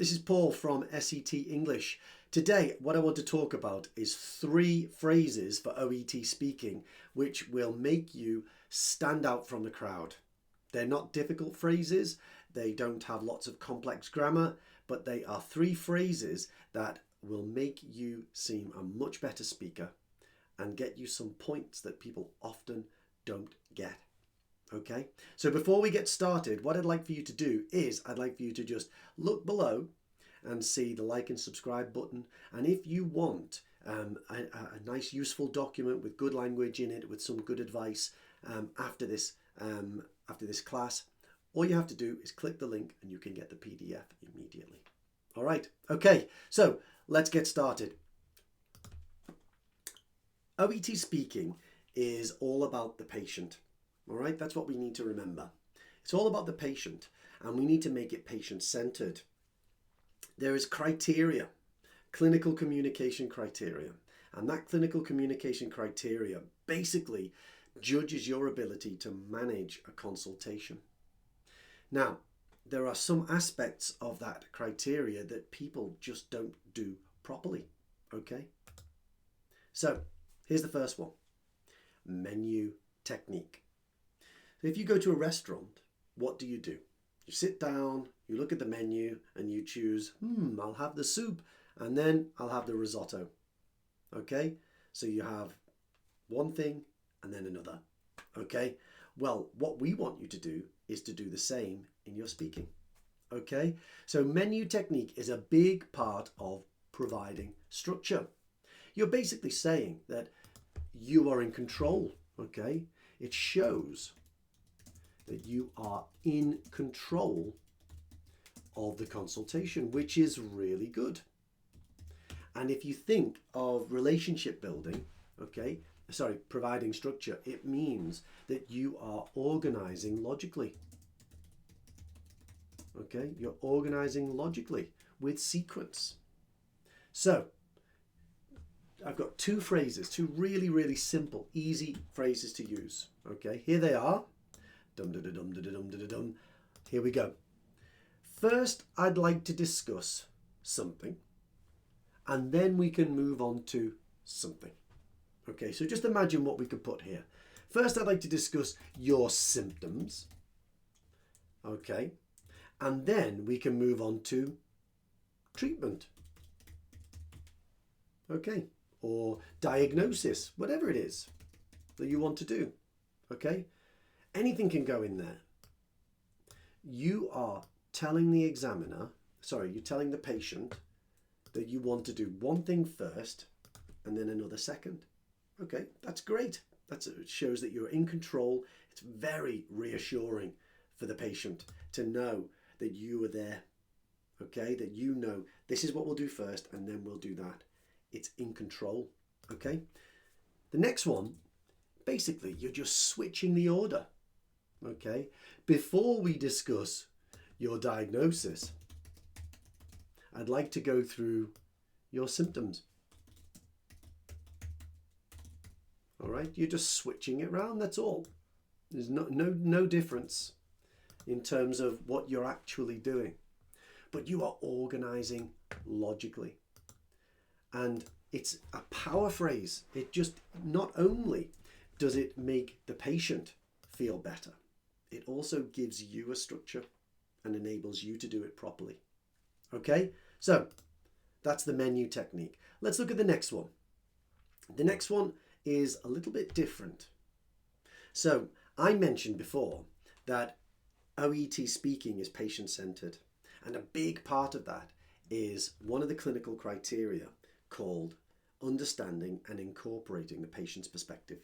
This is Paul from SET English. Today, what I want to talk about is 3 phrases for OET speaking which will make you stand out from the crowd. They're not difficult phrases, they don't have lots of complex grammar, but they are 3 phrases that will make you seem a much better speaker and get you some points that people often don't get. Okay, so before we get started, what I'd like for you to do is I'd like for you to just look below and see the like and subscribe button. And if you want a nice useful document with good language in it, with some good advice after this class, all you have to do is click the link and you can get the PDF immediately. All right, okay, so let's get started. OET speaking is all about the patient. All right, that's what we need to remember. It's all about the patient, and we need to make it patient-centered. There is criteria, clinical communication criteria, and that clinical communication criteria basically judges your ability to manage a consultation. Now, there are some aspects of that criteria that people just don't do properly, okay? So, here's the first one, menu technique. If you go to a restaurant, what do? You sit down, you look at the menu and you choose, I'll have the soup and then I'll have the risotto. Okay, so you have one thing and then another. Okay, well, what we want you to do is to do the same in your speaking. Okay, so menu technique is a big part of providing structure. You're basically saying that you are in control. Okay, it shows that you are in control of the consultation, which is really good. And if you think of relationship building, providing structure, it means that you are organizing logically. Okay, you're organizing logically with sequence. So I've got 2 phrases, 2 really, really simple, easy phrases to use. Okay, here they are. Dum-da-da-dum-da-da-dum-da-da-dum. Here we go. First, I'd like to discuss something, and then we can move on to something. Okay, so just imagine what we could put here. First, I'd like to discuss your symptoms. Okay, and then we can move on to treatment. Okay, or diagnosis, whatever it is that you want to do. Okay. Anything can go in there. You are telling the you're telling the patient that you want to do one thing first and then another second. Okay, that's great. It shows that you're in control. It's very reassuring for the patient to know that you are there. Okay, that you know this is what we'll do first and then we'll do that. It's in control. Okay, the next one, basically, you're just switching the order. Okay, before we discuss your diagnosis, I'd like to go through your symptoms. All right, you're just switching it around, that's all. There's no difference in terms of what you're actually doing, but you are organizing logically. And it's a power phrase. It just, not only does it make the patient feel better, it also gives you a structure and enables you to do it properly. Okay, so that's the menu technique. Let's look at the next one. The next one is a little bit different. So I mentioned before that OET speaking is patient-centered, and a big part of that is one of the clinical criteria called understanding and incorporating the patient's perspective.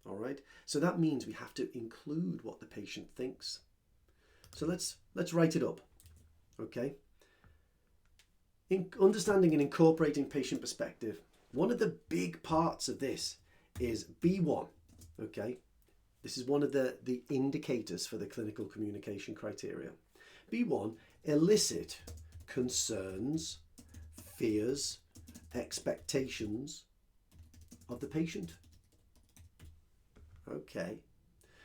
All right, so that means we have to include what the patient thinks. So let's write it up. Okay, in understanding and incorporating patient perspective, one of the big parts of this is B1. Okay, this is one of the indicators for the clinical communication criteria. B1, elicit concerns, fears, expectations of the patient. Okay,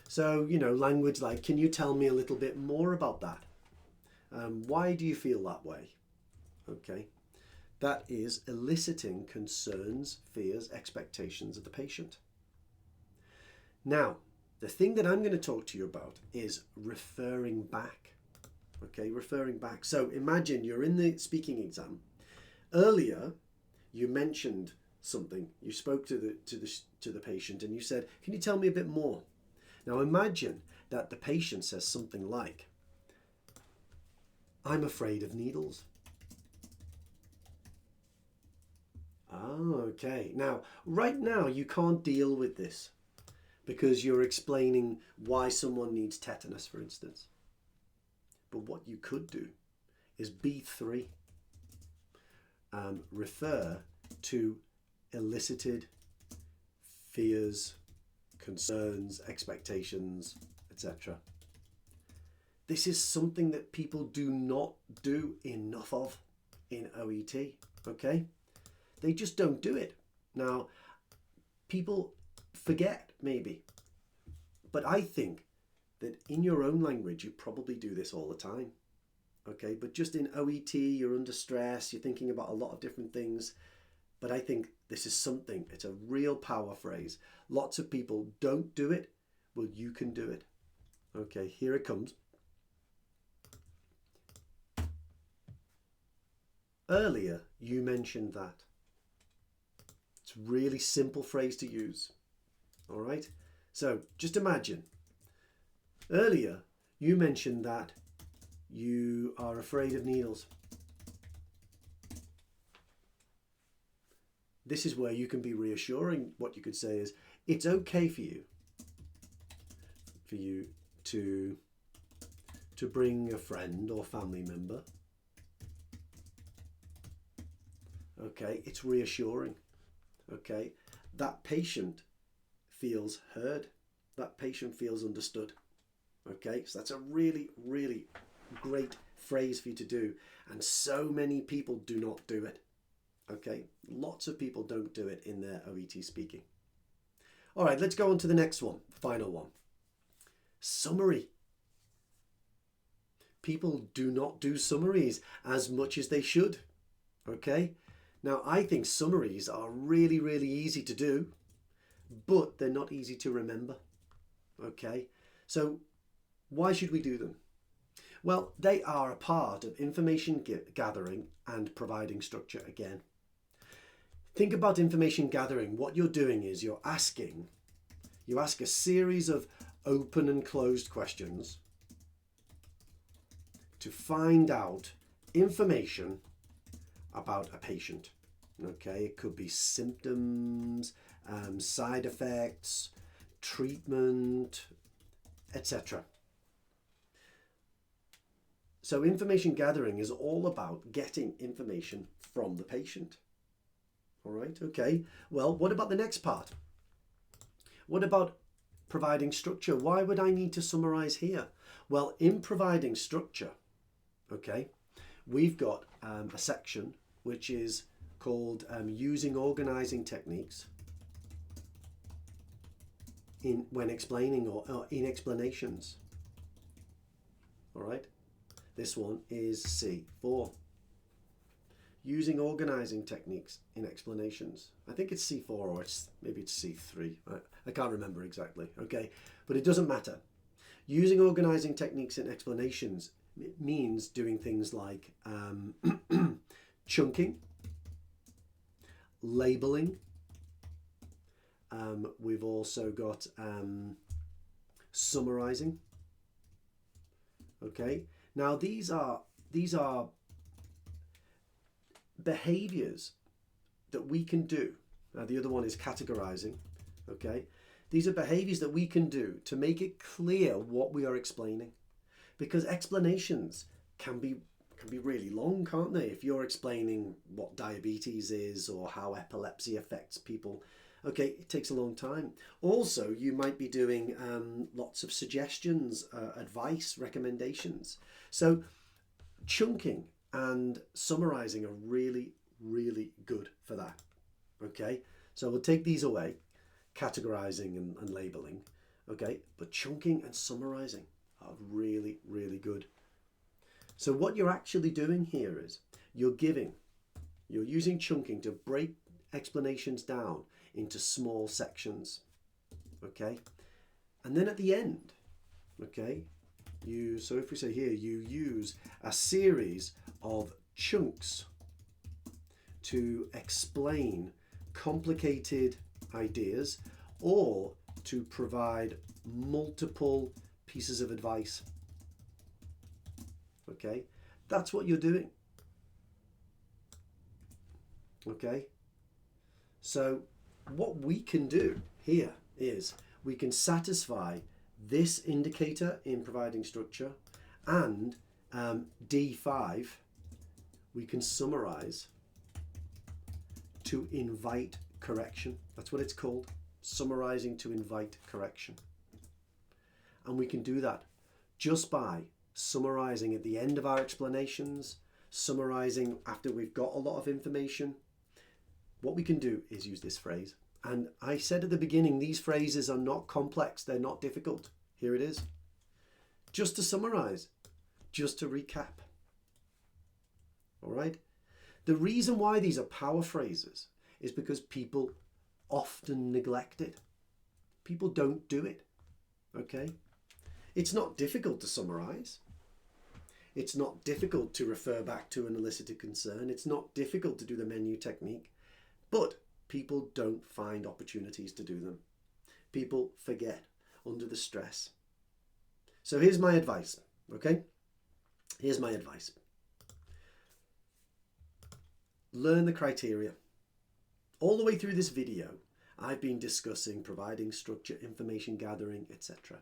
so language like, can you tell me a little bit more about that? Why do you feel that way? Okay, that is eliciting concerns, fears, expectations of the patient. Now, the thing that I'm going to talk to you about is referring back. Okay, referring back. So imagine you're in the speaking exam. Earlier, you mentioned something. You spoke to the patient and you said, "Can you tell me a bit more?" Now imagine that the patient says something like, "I'm afraid of needles." Okay. Now, right now, you can't deal with this because you're explaining why someone needs tetanus, for instance. But what you could do is B3, refer to elicited fears, concerns, expectations, etc. This is something that people do not do enough of in OET, okay? They just don't do it. Now, people forget maybe, but I think that in your own language, you probably do this all the time, okay? But just in OET, you're under stress, you're thinking about a lot of different things, but I think this is something, it's a real power phrase. Lots of people don't do it. Well, you can do it. Okay, here it comes. Earlier, you mentioned that. It's a really simple phrase to use. All right? So just imagine. Earlier, you mentioned that you are afraid of needles. This is where you can be reassuring. What you could say is, it's okay for you to bring a friend or family member. Okay, it's reassuring. Okay, that patient feels heard. That patient feels understood. Okay, so that's a really, really great phrase for you to do. And so many people do not do it. Okay, lots of people don't do it in their OET speaking. All right, let's go on to the next one, final one. Summary. People do not do summaries as much as they should. Okay, now I think summaries are really, really easy to do, but they're not easy to remember. Okay, so why should we do them? Well, they are a part of information gathering and providing structure again. Think about information gathering. What you're doing is you ask a series of open and closed questions to find out information about a patient. Okay, it could be symptoms, side effects, treatment, etc. So information gathering is all about getting information from the patient. All right, okay. Well, what about the next part? What about providing structure? Why would I need to summarize here? Well, in providing structure, okay, we've got a section which is called using organizing techniques when explaining or in explanations. All right, this one is C4. Using organizing techniques in explanations. I think it's C4 or maybe it's C3. I can't remember exactly. Okay, but it doesn't matter. Using organizing techniques in explanations means doing things like chunking, labeling. We've also got summarizing. Okay, now these are behaviors that we can do. Now the other one is categorizing. Okay, these are behaviors that we can do to make it clear what we are explaining, because explanations can be really long, can't they? If you're explaining what diabetes is or how epilepsy affects people, okay, it takes a long time. Also, you might be doing lots of suggestions, advice, recommendations. So chunking and summarizing are really, really good for that. Okay, so we'll take these away, categorizing and labeling. Okay, but chunking and summarizing are really, really good. So what you're actually doing here is you're using chunking to break explanations down into small sections, okay? And then at the end, okay, so if we say here, you use a series of chunks to explain complicated ideas or to provide multiple pieces of advice. Okay, that's what you're doing. Okay, so what we can do here is we can satisfy this indicator in providing structure, and D5 we can summarize to invite correction. That's what it's called, summarizing to invite correction. And we can do that just by summarizing at the end of our explanations, summarizing after we've got a lot of information. What we can do is use this phrase. And I said at the beginning, these phrases are not complex, they're not difficult. Here it is. Just to summarize, just to recap. All right? The reason why these are power phrases is because people often neglect it. People don't do it. Okay? It's not difficult to summarize. It's not difficult to refer back to an elicited concern. It's not difficult to do the menu technique. But people don't find opportunities to do them. People forget under the stress. So here's my advice, okay? Here's my advice. Learn the criteria. All the way through this video, I've been discussing providing structure, information gathering, etc.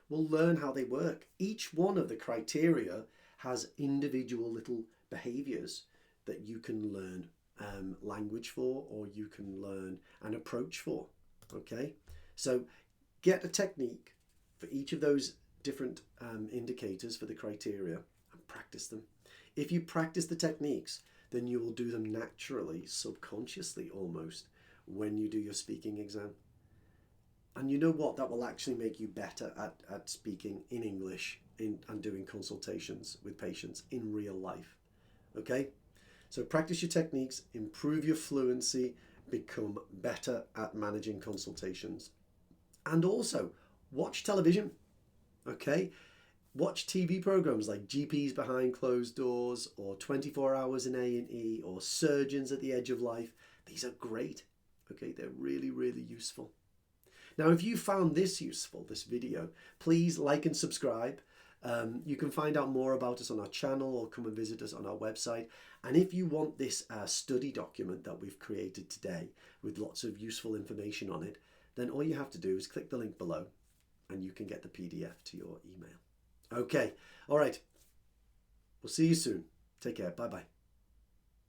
We'll learn how they work. Each one of the criteria has individual little behaviors that you can learn language for, or you can learn an approach for, okay? So get a technique for each of those different indicators for the criteria and practice them. If you practice the techniques, then you will do them naturally, subconsciously almost, when you do your speaking exam. And you know what? That will actually make you better at speaking in English and doing consultations with patients in real life. Okay? So practice your techniques, improve your fluency, become better at managing consultations. And also, watch television. Okay? Watch TV programs like GPs Behind Closed Doors, or 24 Hours in A&E, or Surgeons at the Edge of Life. These are great. Okay? They're really, really useful. Now, if you found this useful, this video, please like and subscribe. You can find out more about us on our channel or come and visit us on our website. And if you want this study document that we've created today with lots of useful information on it, then all you have to do is click the link below and you can get the PDF to your email. Okay, all right. We'll see you soon. Take care. Bye-bye.